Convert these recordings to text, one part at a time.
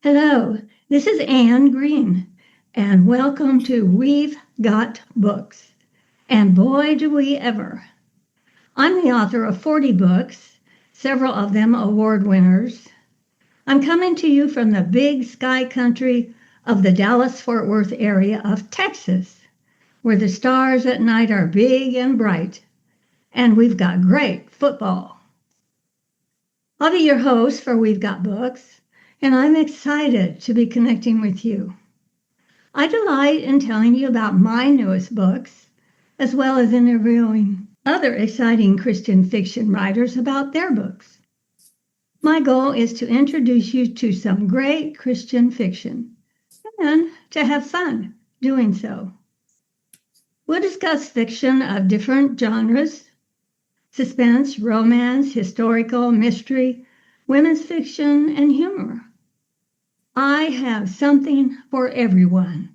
Hello, this is Anne Green, and welcome to We've Got Books. And boy, do we ever! I'm the author of 40 books, several of them award winners. I'm coming to you from the big sky country of the Dallas-Fort Worth area of Texas, where the stars at night are big and bright, and we've got great football. I'll be your host for We've Got Books, and I'm excited to be connecting with you. I delight in telling you about my newest books, as well as interviewing other exciting Christian fiction writers about their books. My goal is to introduce you to some great Christian fiction and to have fun doing so. We'll discuss fiction of different genres: suspense, romance, historical, mystery, women's fiction, and humor. I have something for everyone.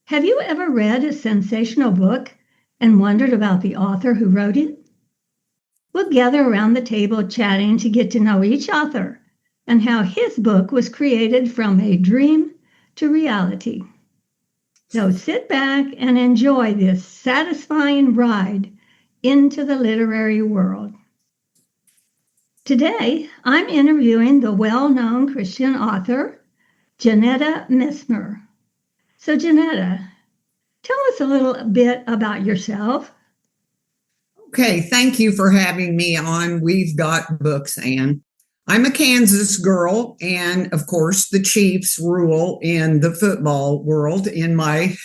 Have you ever read a sensational book and wondered about the author who wrote it? We'll gather around the table chatting to get to know each author and how his book was created from a dream to reality. So sit back and enjoy this satisfying ride into the literary world. Today, I'm interviewing the well-known Christian author, Janetta Messmer. So, Janetta, tell us a little bit about yourself. Okay, thank you for having me on We've Got Books, Anne. I'm a Kansas girl, and of course, the Chiefs rule in the football world in my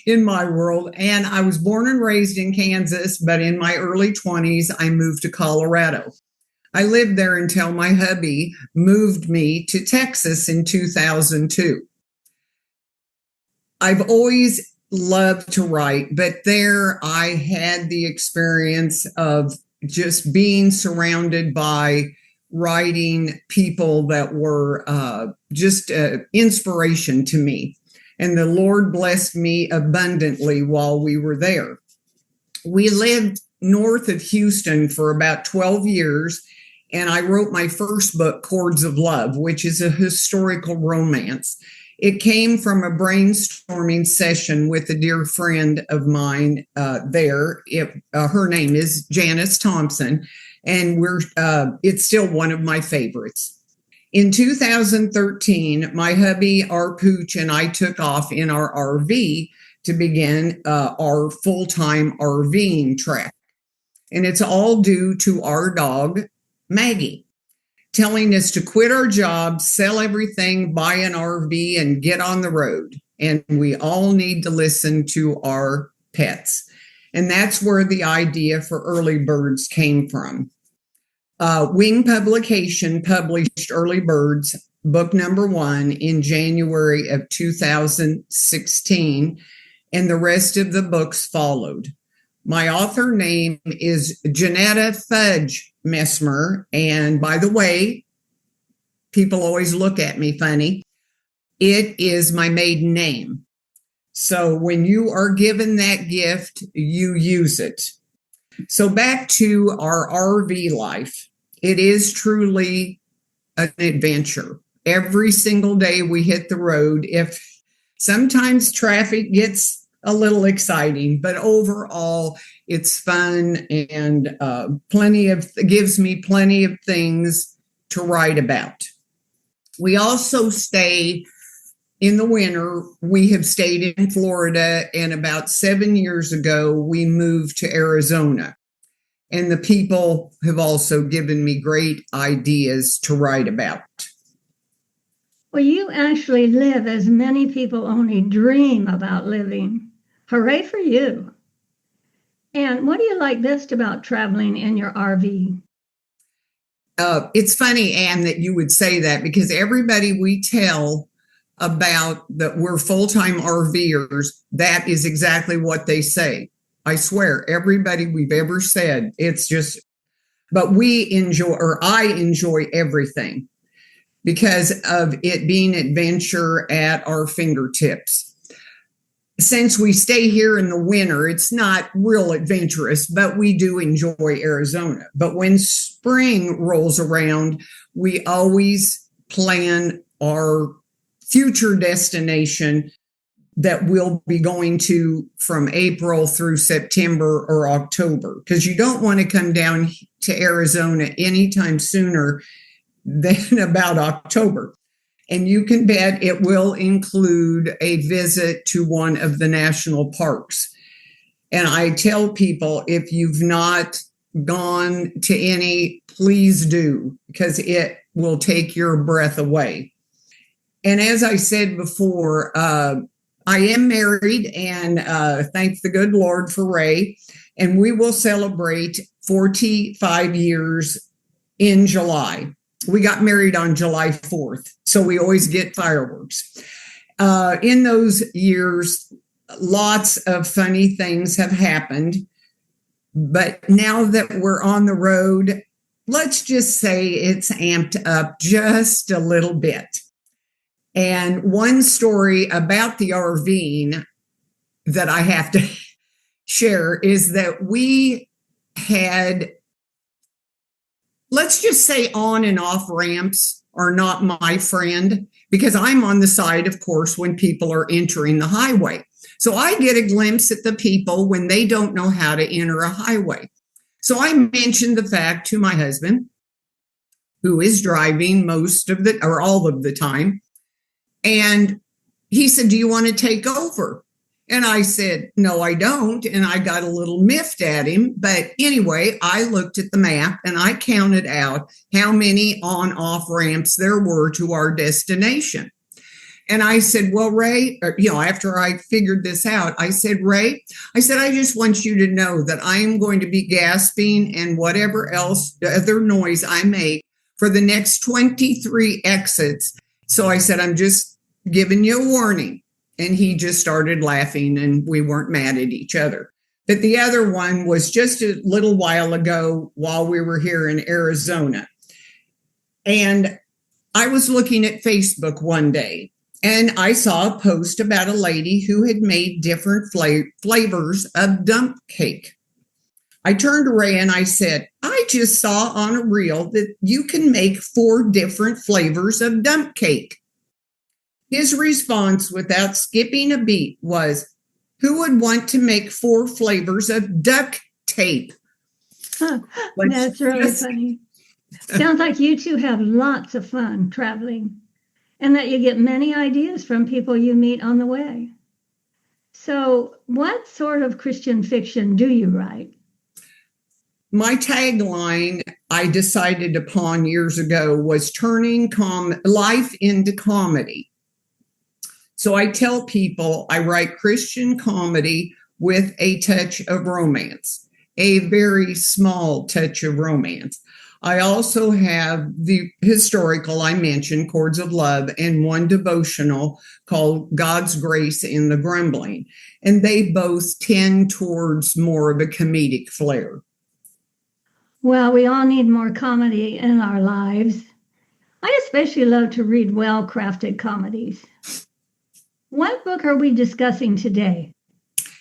in my world. And I was born and raised in Kansas, but in my early 20s, I moved to Colorado. I lived there until my hubby moved me to Texas in 2002. I've always loved to write, but there I had the experience of just being surrounded by writing people that were just inspiration to me. And the Lord blessed me abundantly while we were there. We lived north of Houston for about 12 years, and I wrote my first book, Chords of Love, which is a historical romance. It came from a brainstorming session with a dear friend of mine there. Her name is Janice Thompson, and it's still one of my favorites. In 2013, my hubby, our pooch, and I took off in our RV to begin our full-time RVing trek. And it's all due to our dog, Maggie, telling us to quit our jobs, sell everything, buy an RV, and get on the road. And we all need to listen to our pets. And that's where the idea for Early Birds came from. Wing Publication published Early Birds, book number 1, in January of 2016, and the rest of the books followed. My author name is Janetta Fudge Messmer, and by the way, people always look at me funny. It is my maiden name. So when you are given that gift, you use it. So back to our RV life. It is truly an adventure. Every single day we hit the road. If sometimes traffic gets a little exciting, but overall it's fun and gives me plenty of things to write about. We also stay in the winter. We have stayed in Florida, and about 7 years ago we moved to Arizona. And the people have also given me great ideas to write about. Well, you actually live as many people only dream about living. Hooray for you. And what do you like best about traveling in your RV? It's funny, Anne, that you would say that, because everybody we tell about that we're full-time RVers, that is exactly what they say. I swear, everybody we've ever said, it's just, but I enjoy everything because of it being adventure at our fingertips. Since we stay here in the winter, it's not real adventurous, but we do enjoy Arizona. But when spring rolls around, we always plan our future destination that we'll be going to from April through September or October, because you don't want to come down to Arizona anytime sooner than about October. And you can bet it will include a visit to one of the national parks. And I tell people, if you've not gone to any, please do, because it will take your breath away. And as I said before, I am married, and thank the good Lord for Ray. And we will celebrate 45 years in July. We got married on July 4th, so we always get fireworks. In those years, lots of funny things have happened. But now that we're on the road, let's just say it's amped up just a little bit. And one story about the RVing that I have to share is that we had, let's just say, on and off ramps are not my friend, because I'm on the side, of course, when people are entering the highway. So I get a glimpse at the people when they don't know how to enter a highway. So I mentioned the fact to my husband, who is driving most of the, or all of the time. And he said, "Do you want to take over?" And I said, "No, I don't." And I got a little miffed at him. But anyway, I looked at the map and I counted out how many on-off ramps there were to our destination. And I said, "Well, Ray," after I figured this out, I said, "Ray, I just want you to know that I am going to be gasping and whatever else, other noise I make for the next 23 exits. So I said, I'm just giving you a warning." And he just started laughing, and we weren't mad at each other. But the other one was just a little while ago while we were here in Arizona. And I was looking at Facebook one day, and I saw a post about a lady who had made different flavors of dump cake. I turned to Ray and I said, "I just saw on a reel that you can make 4 different flavors of dump cake." His response, without skipping a beat, was, "Who would want to make 4 flavors of duct tape?" That's really funny. Sounds like you two have lots of fun traveling, and that you get many ideas from people you meet on the way. So what sort of Christian fiction do you write? My tagline I decided upon years ago was turning life into comedy. So I tell people I write Christian comedy with a touch of romance, a very small touch of romance. I also have the historical I mentioned, Chords of Love, and one devotional called God's Grace in the Grumbling. And they both tend towards more of a comedic flair. Well, we all need more comedy in our lives. I especially love to read well-crafted comedies. What book are we discussing today?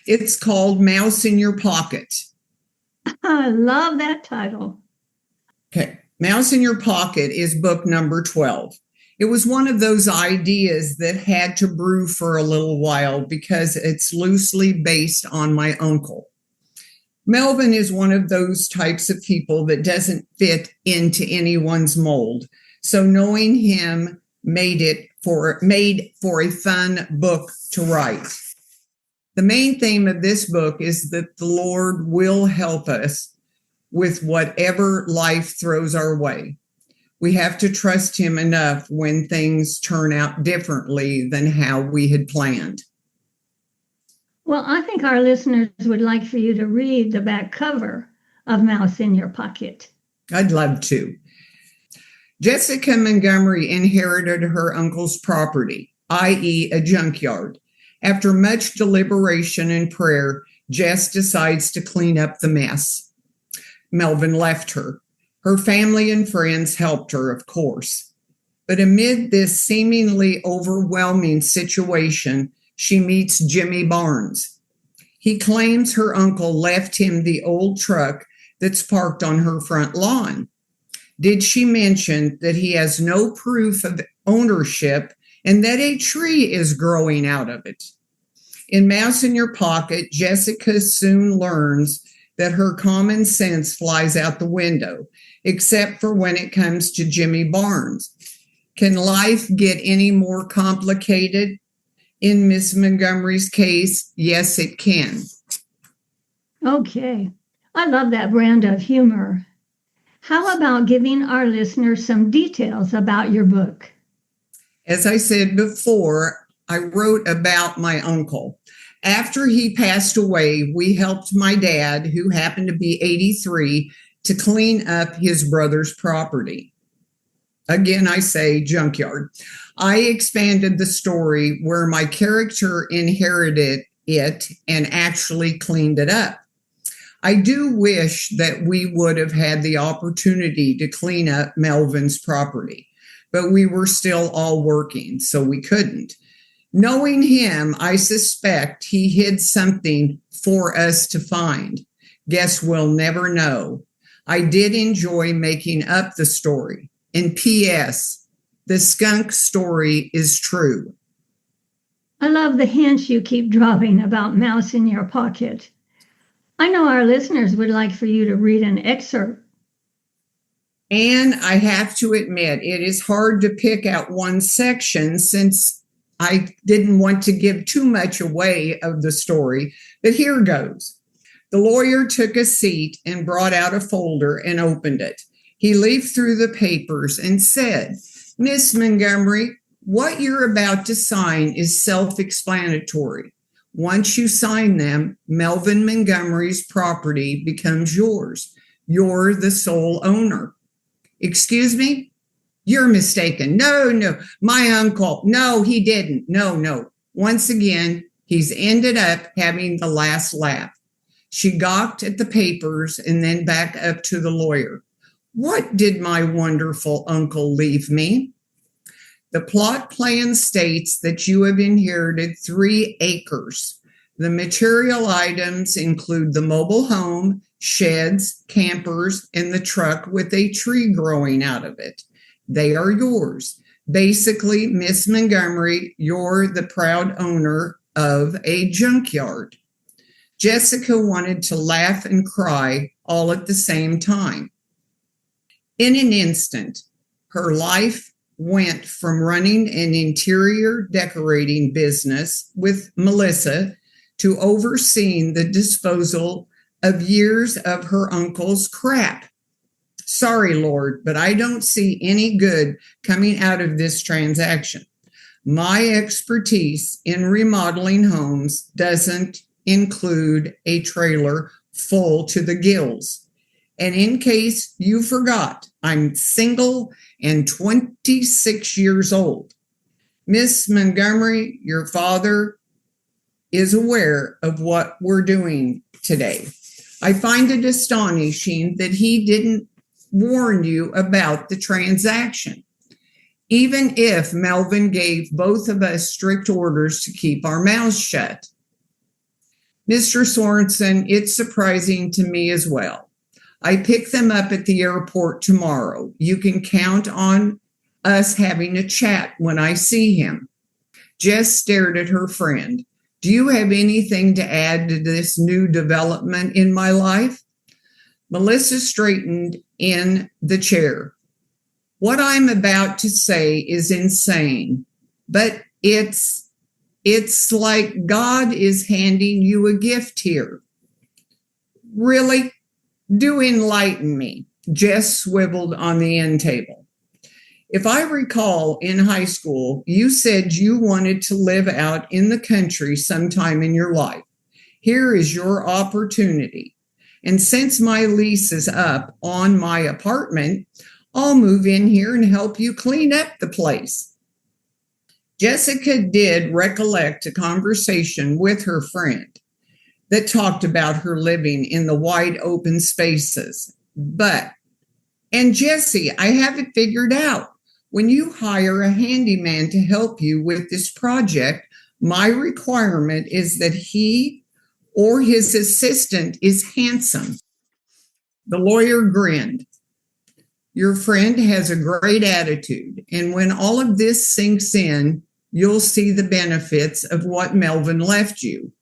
It's called Mouse in Your Pocket. I love that title. Okay, Mouse in Your Pocket is book number 12. It was one of those ideas that had to brew for a little while because it's loosely based on my uncle. Melvin is one of those types of people that doesn't fit into anyone's mold. So knowing him made for a fun book to write. The main theme of this book is that the Lord will help us with whatever life throws our way. We have to trust him enough when things turn out differently than how we had planned. Well, I think our listeners would like for you to read the back cover of Mouse in Your Pocket. I'd love to. Jessica Montgomery inherited her uncle's property, i.e., a junkyard. After much deliberation and prayer, Jess decides to clean up the mess. Melvin left her. Her family and friends helped her, of course. But amid this seemingly overwhelming situation, she meets Jimmy Barnes. He claims her uncle left him the old truck that's parked on her front lawn. Did she mention that he has no proof of ownership and that a tree is growing out of it. In Mouse in Your Pocket, Jessica soon learns that her common sense flies out the window, except for when it comes to Jimmy Barnes. Can life get any more complicated? In Miss Montgomery's case, yes, it can. Okay, I love that brand of humor. How about giving our listeners some details about your book? As I said before, I wrote about my uncle. After he passed away, we helped my dad, who happened to be 83, to clean up his brother's property. Again, I say junkyard. I expanded the story where my character inherited it and actually cleaned it up. I do wish that we would have had the opportunity to clean up Melvin's property, but we were still all working, so we couldn't. Knowing him, I suspect he hid something for us to find. Guess we'll never know. I did enjoy making up the story. And P.S., the skunk story is true. I love the hints you keep dropping about Mouse in Your Pocket. I know our listeners would like for you to read an excerpt. And I have to admit, it is hard to pick out one section since I didn't want to give too much away of the story, but here goes. The lawyer took a seat and brought out a folder and opened it. He leafed through the papers and said, Miss Montgomery, what you're about to sign is self-explanatory. Once you sign them, Melvin Montgomery's property becomes yours. You're the sole owner. Excuse me? You're mistaken. No, my uncle. No, he didn't. No. Once again, he's ended up having the last laugh. She gawked at the papers and then back up to the lawyer. What did my wonderful uncle leave me? The plot plan states that you have inherited 3 acres. The material items include the mobile home, sheds, campers, and the truck with a tree growing out of it. They are yours. Basically, Miss Montgomery, you're the proud owner of a junkyard. Jessica wanted to laugh and cry all at the same time. In an instant, her life went from running an interior decorating business with Melissa to overseeing the disposal of years of her uncle's crap. Sorry, Lord, but I don't see any good coming out of this transaction. My expertise in remodeling homes doesn't include a trailer full to the gills. And in case you forgot, I'm single and 26 years old. Miss Montgomery, your father is aware of what we're doing today. I find it astonishing that he didn't warn you about the transaction, even if Melvin gave both of us strict orders to keep our mouths shut. Mr. Sorensen, it's surprising to me as well. I pick them up at the airport tomorrow. You can count on us having a chat when I see him. Jess stared at her friend. Do you have anything to add to this new development in my life? Melissa straightened in the chair. What I'm about to say is insane, but it's like God is handing you a gift here. Really? Do enlighten me. Jess swiveled on the end table. If I recall, in high school, you said you wanted to live out in the country sometime in your life. Here is your opportunity. And since my lease is up on my apartment, I'll move in here and help you clean up the place. Jessica did recollect a conversation with her friend that talked about her living in the wide open spaces. And Jessie, I have it figured out. When you hire a handyman to help you with this project, my requirement is that he or his assistant is handsome. The lawyer grinned. Your friend has a great attitude, and when all of this sinks in, you'll see the benefits of what Melvin left you.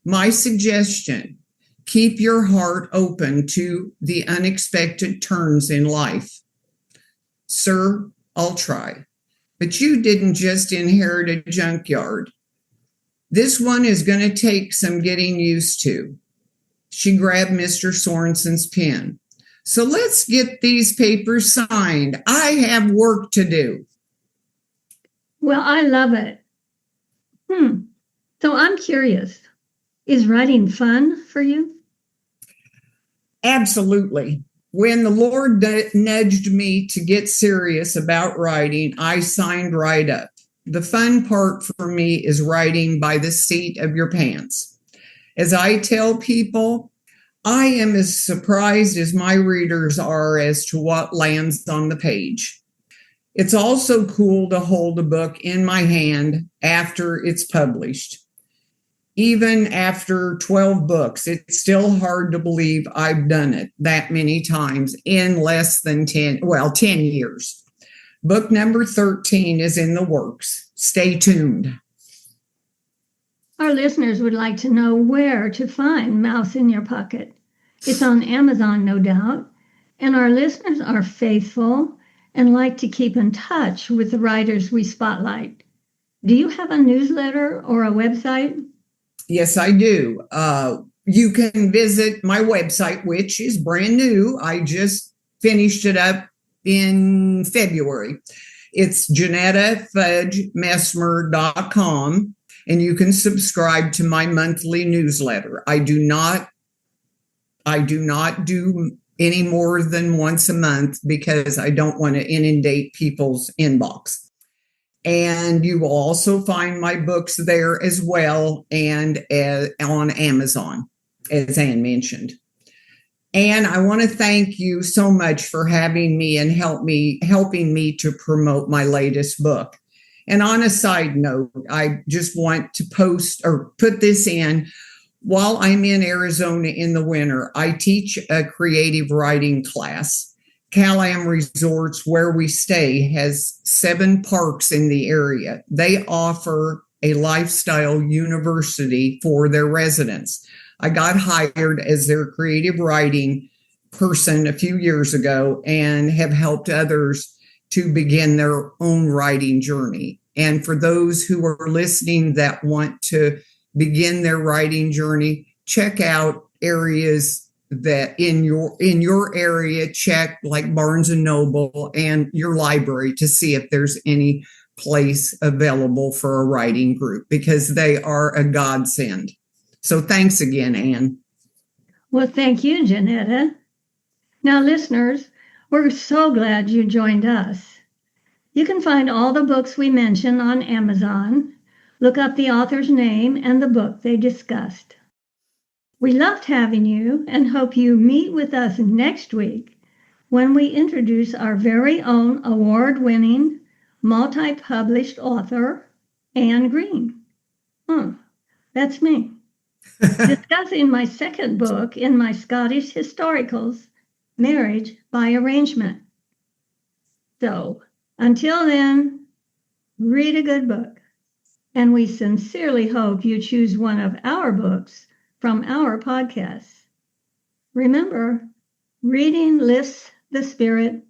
My suggestion: keep your heart open to the unexpected turns in life. Sir, I'll try. But you didn't just inherit a junkyard. This one is going to take some getting used to. She grabbed Mr. Sorensen's pen. So let's get these papers signed. I have work to do. Well, I love it. So I'm curious, is writing fun for you? Absolutely. When the Lord nudged me to get serious about writing, I signed right up. The fun part for me is writing by the seat of your pants. As I tell people, I am as surprised as my readers are as to what lands on the page. It's also cool to hold a book in my hand after it's published. Even after 12 books, it's still hard to believe I've done it that many times in less than 10 years. Book number 13 is in the works. Stay tuned. Our listeners would like to know where to find Mouse in Your Pocket. It's on Amazon, no doubt, and our listeners are faithful and like to keep in touch with the writers we spotlight. Do you have a newsletter or a website? Yes, I do. You can visit my website, which is brand new. I just finished it up in February. It's JanettaFudgeMessmer.com, and you can subscribe to my monthly newsletter. I do not do any more than once a month because I don't want to inundate people's inbox. And you will also find my books there as well, and on Amazon, as Ann mentioned. And I want to thank you so much for having me and helping me to promote my latest book. And on a side note, I just want to put this in. While I'm in Arizona in the winter, I teach a creative writing class. Cal-Am Resorts, where we stay, has 7 parks in the area. They offer a lifestyle university for their residents. I got hired as their creative writing person a few years ago and have helped others to begin their own writing journey. And for those who are listening that want to begin their writing journey, check out areas that in your area, check like Barnes and Noble and your library to see if there's any place available for a writing group, because they are a godsend. So thanks again, Ann. Well, thank you, Janetta. Now, listeners, we're so glad you joined us. You can find all the books we mentioned on Amazon. Look up the author's name and the book they discussed. We loved having you and hope you meet with us next week when we introduce our very own award-winning, multi-published author, Ann Green. That's me. Discussing my second book in my Scottish historicals, Marriage by Arrangement. So, until then, read a good book. And we sincerely hope you choose one of our books from our podcast. Remember, reading lifts the spirit,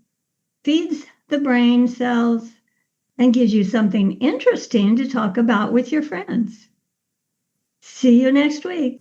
feeds the brain cells, and gives you something interesting to talk about with your friends. See you next week.